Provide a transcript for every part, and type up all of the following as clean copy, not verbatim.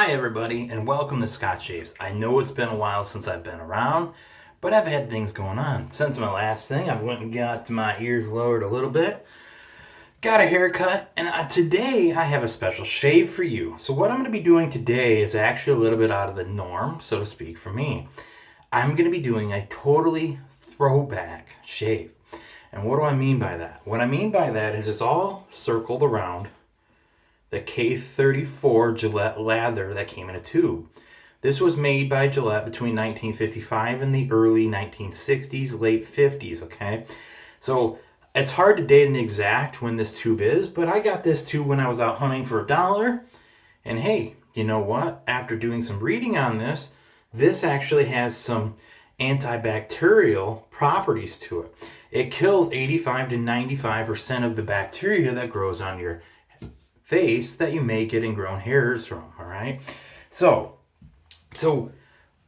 Hi everybody and welcome to Scott Shaves. I know it's been a while since I've been around, but I've had things going on. Since my last thing, I've went and got my ears lowered a little bit, got a haircut, and today I have a special shave for you. So what I'm going to be doing today is actually a little bit out of the norm, so to speak, for me. I'm going to be doing a totally throwback shave. And what do I mean by that? What I mean by that is it's all circled around the K34 Gillette lather that came in a tube. This was made by Gillette between 1955 and the early 1960s, late 50s, okay? So it's hard to date an exact when this tube is, but I got this tube when I was out hunting for $1. And hey, you know what? After doing some reading on this, this actually has some antibacterial properties to it. It kills 85 to 95% of the bacteria that grows on your face that you may get ingrown hairs from, all right? So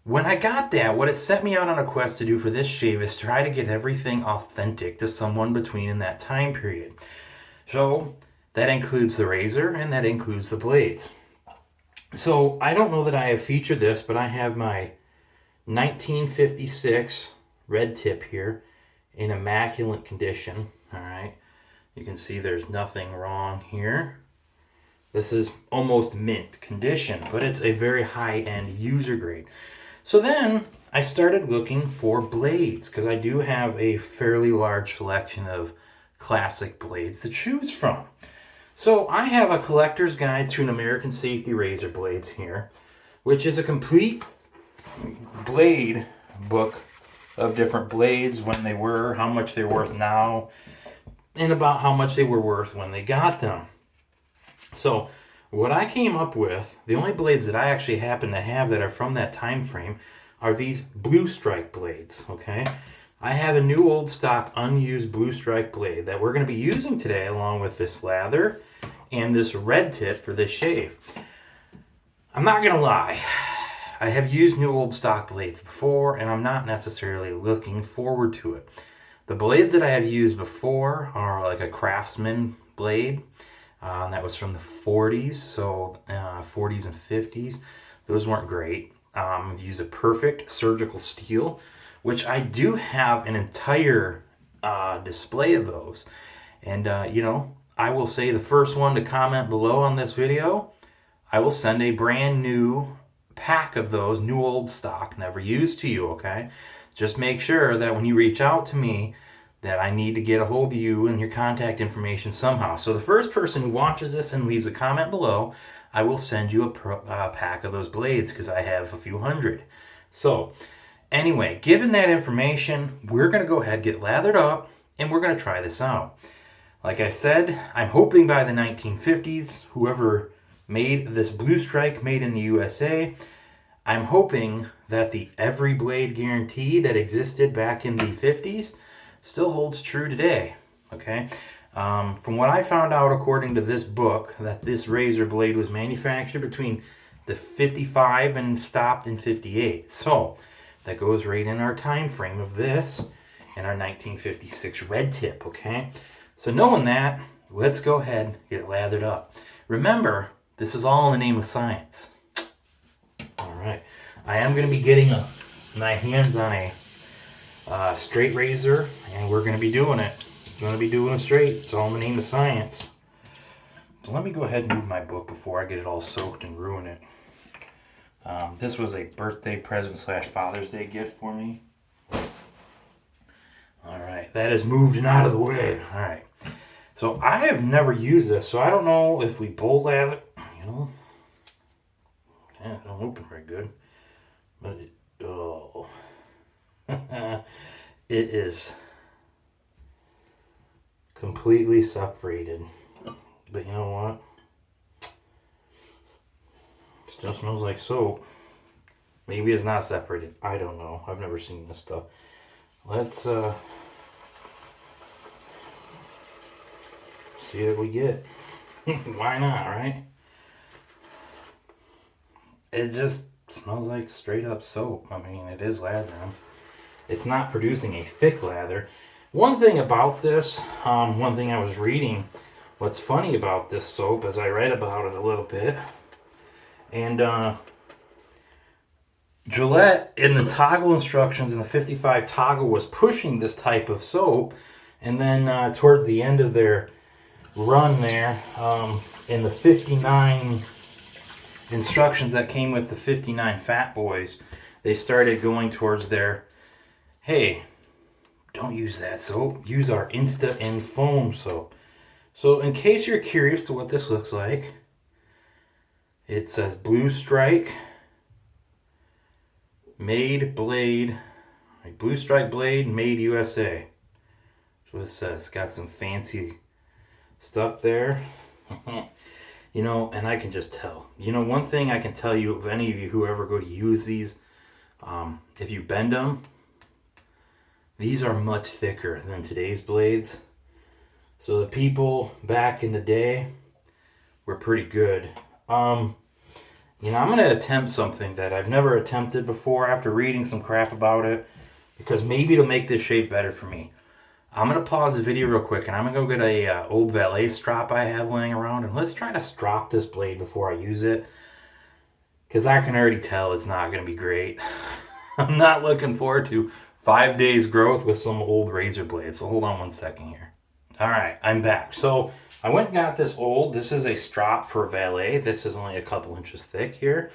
when I got that, what it set me out on a quest to do for this shave is try to get everything authentic to someone between in that time period. So that includes the razor and that includes the blades. So I don't know that I have featured this, but I have my 1956 red tip here in immaculate condition, all right? You can see there's nothing wrong here. This is almost mint condition, but it's a very high-end user grade. So then I started looking for blades because I do have a fairly large selection of classic blades to choose from. So I have a collector's guide to an American Safety razor blades here, which is a complete blade book of different blades, when they were, how much they're worth now, and about how much they were worth when they got them. So what I came up with, the only blades that I actually happen to have that are from that time frame are these Blue Strike blades, okay? I have a new old stock unused Blue Strike blade that we're going to be using today along with this lather and this red tip for this shave. I'm not going to lie, I have used new old stock blades before and I'm not necessarily looking forward to it. The blades that I have used before are like a Craftsman blade. That was from the 40s, so 40s and 50s. Those weren't great. I've used a Perfect surgical steel, which I do have an entire display of those. And, I will say the first one to comment below on this video, I will send a brand new pack of those new old stock, never used, to you, okay? Just make sure that when you reach out to me, that I need to get a hold of you and your contact information somehow. So the first person who watches this and leaves a comment below, I will send you a pack of those blades because I have a few hundred. So anyway, given that information, we're going to go ahead, get lathered up, and we're going to try this out. Like I said, I'm hoping by the 1950s, whoever made this Blue Strike made in the USA, I'm hoping that the every blade guarantee that existed back in the 50s still holds true today, okay? From what I found out according to this book, that this razor blade was manufactured between the 55 and stopped in 58. So that goes right in our time frame of this and our 1956 red tip, okay? So knowing that, let's go ahead and get lathered up. Remember, this is all in the name of science. All right, I am going to be getting my hands on a straight razor, and we're going to be doing it. Going to be doing it straight. It's all in the name of science. So let me go ahead and move my book before I get it all soaked and ruin it. This was a birthday present / Father's Day gift for me. All right, that is moved and out of the way. All right. So I have never used this, so I don't know if we bowl lather, Yeah, it don't open very good. But it is completely separated. But you know what? It still smells like soap. Maybe it's not separated. I don't know. I've never seen this stuff. Let's see what we get. Why not, right? It just smells like straight up soap. I mean, it is lather. It's not producing a thick lather. One thing about this, one thing I was reading, what's funny about this soap, as I read about it a little bit, And Gillette, in the toggle instructions in the 55 toggle, was pushing this type of soap. And then towards the end of their run there, in the 59 instructions that came with the 59 Fat Boys, they started going towards their, hey, don't use that soap. Use our Insta-N foam soap. So in case you're curious to what this looks like, it says Blue Strike Made Blade, like Blue Strike Blade Made USA. That's what it says. It's got some fancy stuff there. You know, and I can just tell. You know, one thing I can tell you, of any of you who ever go to use these, if you bend them, these are much thicker than today's blades. So the people back in the day were pretty good. You know, I'm going to attempt something that I've never attempted before after reading some crap about it, because maybe it'll make this shape better for me. I'm going to pause the video real quick, and I'm going to go get a old valet strop I have laying around, and let's try to strop this blade before I use it, because I can already tell it's not going to be great. I'm not looking forward to 5 days growth with some old razor blades. So hold on one second here. All right, I'm back. So I went and got this is a strop for valet. This is only a couple inches thick here.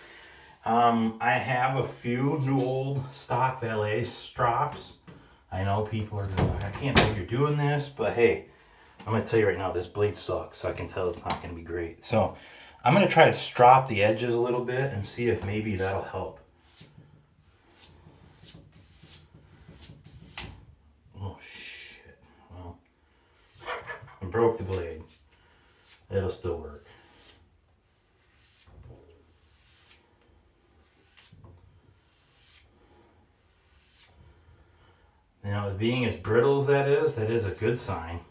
I have a few new old stock valet strops. I know people are going, I can't believe you're doing this, but hey, I'm going to tell you right now, this blade sucks. I can tell it's not going to be great. So I'm going to try to strop the edges a little bit and see if maybe that'll help. Oh, shit. Well, I broke the blade. It'll still work. Now, being as brittle as that is a good sign.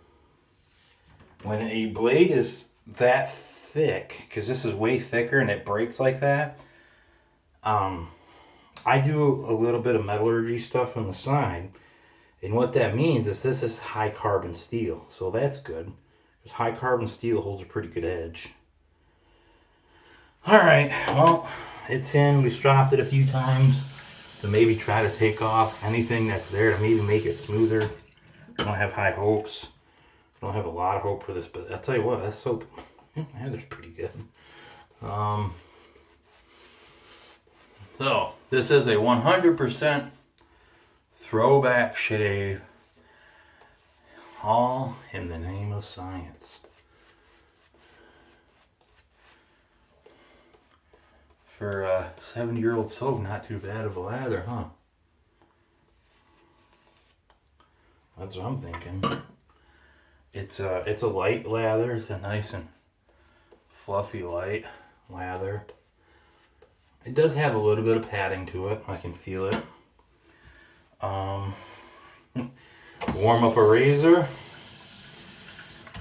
When a blade is that thick, because this is way thicker and it breaks like that, I do a little bit of metallurgy stuff on the side. And what that means is this is high carbon steel. So that's good, because high carbon steel holds a pretty good edge. All right, well, it's in. We stropped it a few times to maybe try to take off anything that's there to maybe make it smoother. I don't have high hopes. I don't have a lot of hope for this, but I'll tell you what, that soap, yeah, that's pretty good. So this is a 100% throwback shave, all in the name of science. For a 7-year-old soap, not too bad of a lather, huh? That's what I'm thinking. It's a light lather. It's a nice and fluffy light lather. It does have a little bit of padding to it. I can feel it. Warm up a razor,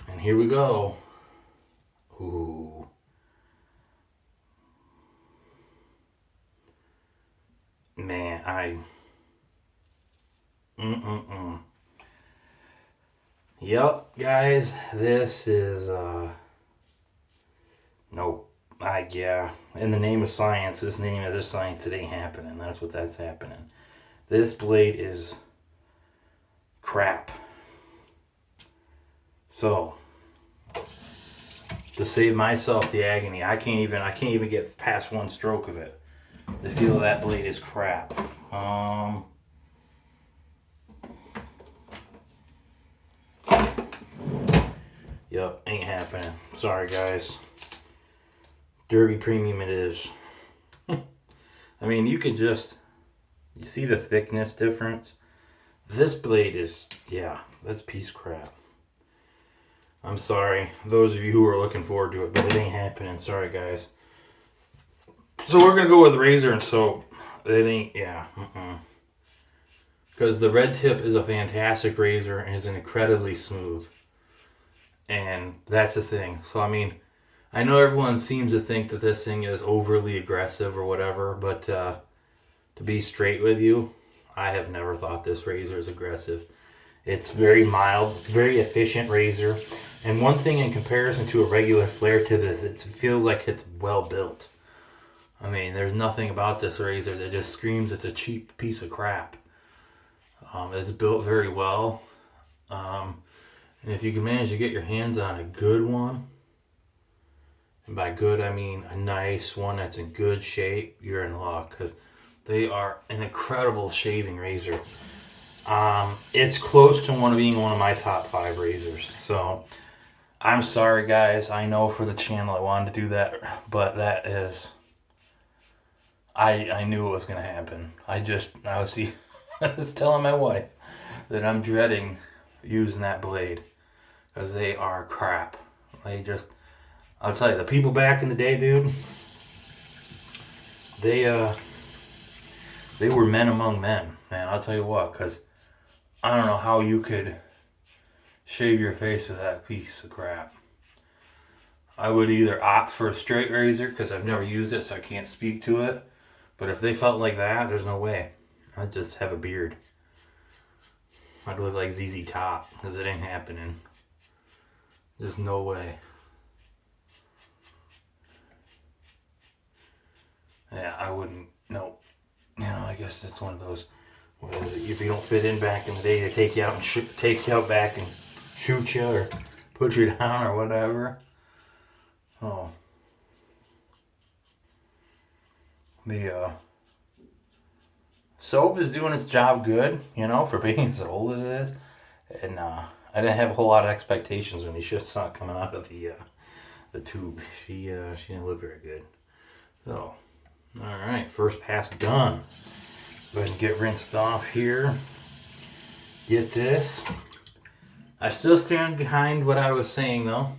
and here we go. Ooh. Man, Yep, guys, this is, nope. Yeah, in the name of science, this science, it ain't happening. That's that's happening. This blade is crap. So, to save myself the agony, I can't even get past one stroke of it. The feel of that blade is crap. Yep, ain't happening. Sorry, guys. Derby Premium it is. I mean, you see the thickness difference? This blade is, yeah, that's piece crap. I'm sorry, those of you who are looking forward to it, but it ain't happening. Sorry, guys. So we're going to go with razor and soap. It ain't, yeah. Because the Red Tip is a fantastic razor and is incredibly smooth. And that's the thing. So, I mean, I know everyone seems to think that this thing is overly aggressive or whatever, but to be straight with you, I have never thought this razor is aggressive. It's very mild. It's a very efficient razor. And one thing in comparison to a regular flare tip is it feels like it's well built. I mean, there's nothing about this razor that just screams it's a cheap piece of crap. It's built very well. And if you can manage to get your hands on a good one, and by good I mean a nice one that's in good shape, you're in luck, because they are an incredible shaving razor. It's close to being one of my top 5 razors. So I'm sorry guys, I know for the channel I wanted to do that, but that is, I knew it was going to happen. I was telling my wife that I'm dreading using that blade, because they are crap. I'll tell you, the people back in the day, dude, they were men among men, man. I'll tell you what, because I don't know how you could shave your face with that piece of crap. I would either opt for a straight razor, because I've never used it, so I can't speak to it. But if they felt like that, there's no way. I'd just have a beard. I'd look like ZZ Top, because it ain't happening. There's no way. Yeah, I wouldn't. No. You know, I guess it's one of those. What is it? If you don't fit in back in the day, they take you out and take you out back and shoot you or put you down or whatever. Oh. The soap is doing its job good, you know, for being as old as it is. And I didn't have a whole lot of expectations when the shit started coming out of the tube. She didn't look very good. So, all right, first pass done. Go ahead and get rinsed off here. Get this. I still stand behind what I was saying though.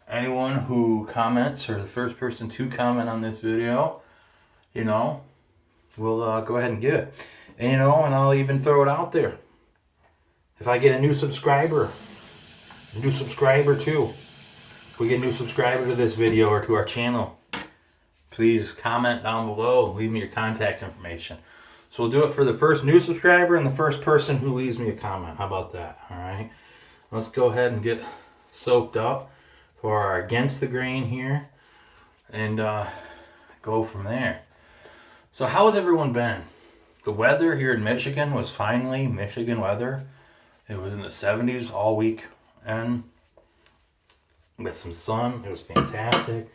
Anyone who comments, or the first person to comment on this video, you know, we'll go ahead and get it. And, you know, and I'll even throw it out there. If I get a new subscriber too, if we get a new subscriber to this video or to our channel, please comment down below, leave me your contact information. So we'll do it for the first new subscriber and the first person who leaves me a comment. How about that? All right. Let's go ahead and get soaked up for our against the grain here, and go from there. So how has everyone been? The weather here in Michigan was finally Michigan weather. It was in the 70s all week, and with some sun. It was fantastic.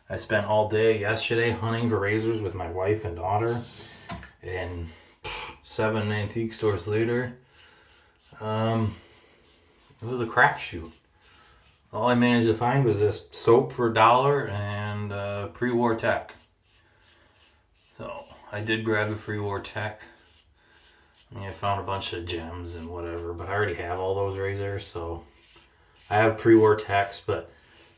I spent all day yesterday hunting for razors with my wife and daughter, and 7 antique stores later, it was a crapshoot. All I managed to find was this soap for $1 and pre-war tech. So I did grab the pre-war tech. I mean, I found a bunch of gems and whatever, but I already have all those razors, so I have pre-war techs. But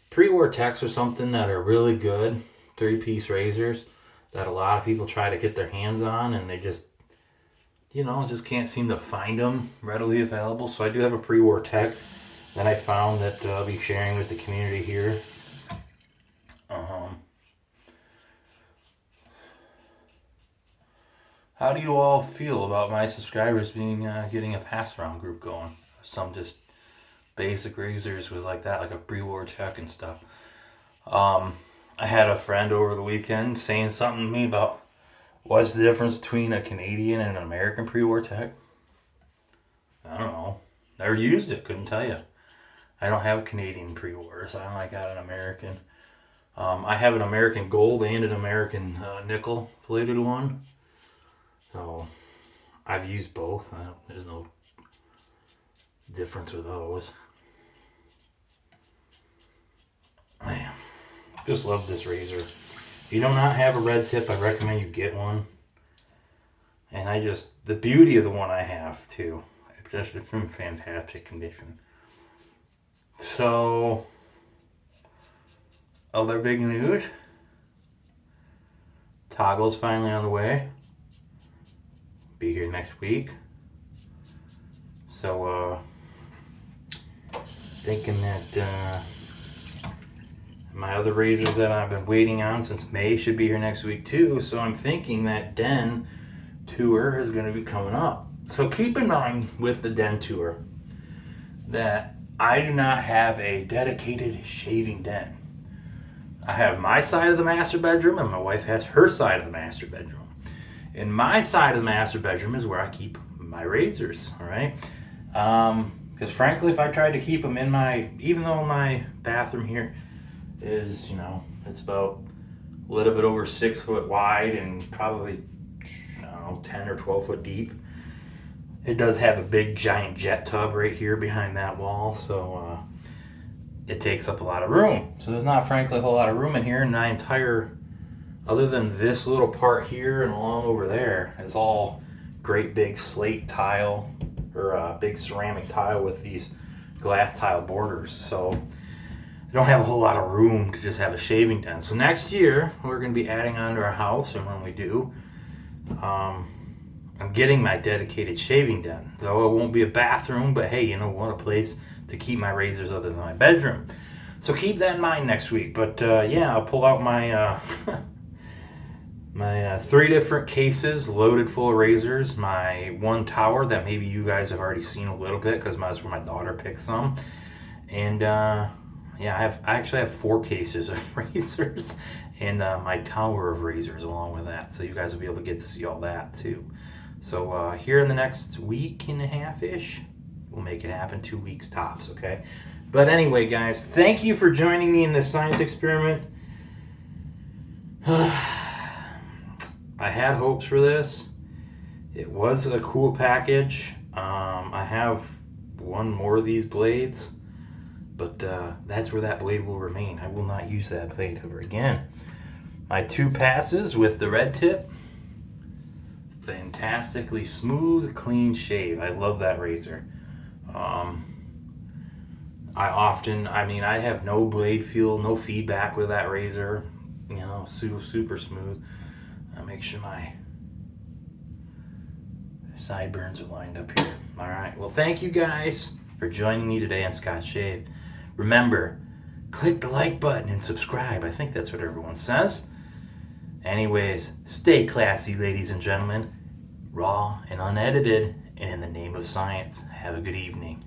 pre-war techs are something that are really good 3-piece razors that a lot of people try to get their hands on, and they just, you know, just can't seem to find them readily available. So I do have a pre-war tech that I found that I'll be sharing with the community here. How do you all feel about my subscribers being getting a pass-around group going? Some just basic razors with like that, like a pre-war tech and stuff. I had a friend over the weekend saying something to me about what's the difference between a Canadian and an American pre-war tech. I don't know. Never used it. Couldn't tell you. I don't have Canadian pre-war, so I got an American. I have an American gold and an American nickel plated one. So I've used both. There's no difference with those. Man, just love this razor. If you do not have a red tip, I recommend you get one. And the beauty of the one I have too, it's in fantastic condition. So, other big news. Toggle's finally on the way. Be here next week. So, thinking that my other razors that I've been waiting on since May should be here next week too. So I'm thinking that Den tour is going to be coming up. So keep in mind with the Den tour that I do not have a dedicated shaving den. I have my side of the master bedroom, and my wife has her side of the master bedroom. And my side of the master bedroom is where I keep my razors, all right? Because frankly, if I tried to keep them in my, even though my bathroom here is, it's about a little bit over 6 foot wide and probably, 10 or 12 foot deep. It does have a big giant jet tub right here behind that wall, so it takes up a lot of room. So there's not, frankly, a whole lot of room in here, and my entire, other than this little part here and along over there, is all great big slate tile, or big ceramic tile with these glass tile borders. So I don't have a whole lot of room to just have a shaving den. So next year, we're going to be adding on to our house, and when we do, I'm getting my dedicated shaving den. Though it won't be a bathroom, but hey, you know what? A place to keep my razors other than my bedroom. So keep that in mind next week. But yeah, I'll pull out my my 3 different cases loaded full of razors. My one tower that maybe you guys have already seen a little bit because that's where my daughter picked some. And yeah, I actually have 4 cases of razors and my tower of razors along with that. So you guys will be able to get to see all that too. So here in the next week and a half-ish, we'll make it happen. 2 weeks tops, okay? But anyway, guys, thank you for joining me in this science experiment. I had hopes for this. It was a cool package. I have one more of these blades, but that's where that blade will remain. I will not use that blade ever again. My 2 passes with the red tip. Fantastically smooth, clean shave. I love that razor. I have no blade feel, no feedback with that razor. Super smooth. I make sure my sideburns are lined up here. All right. Well, thank you guys for joining me today on Scott Shave. Remember, click the like button and subscribe. I think that's what everyone says. Anyways, stay classy, ladies and gentlemen. Raw and unedited, and in the name of science, have a good evening.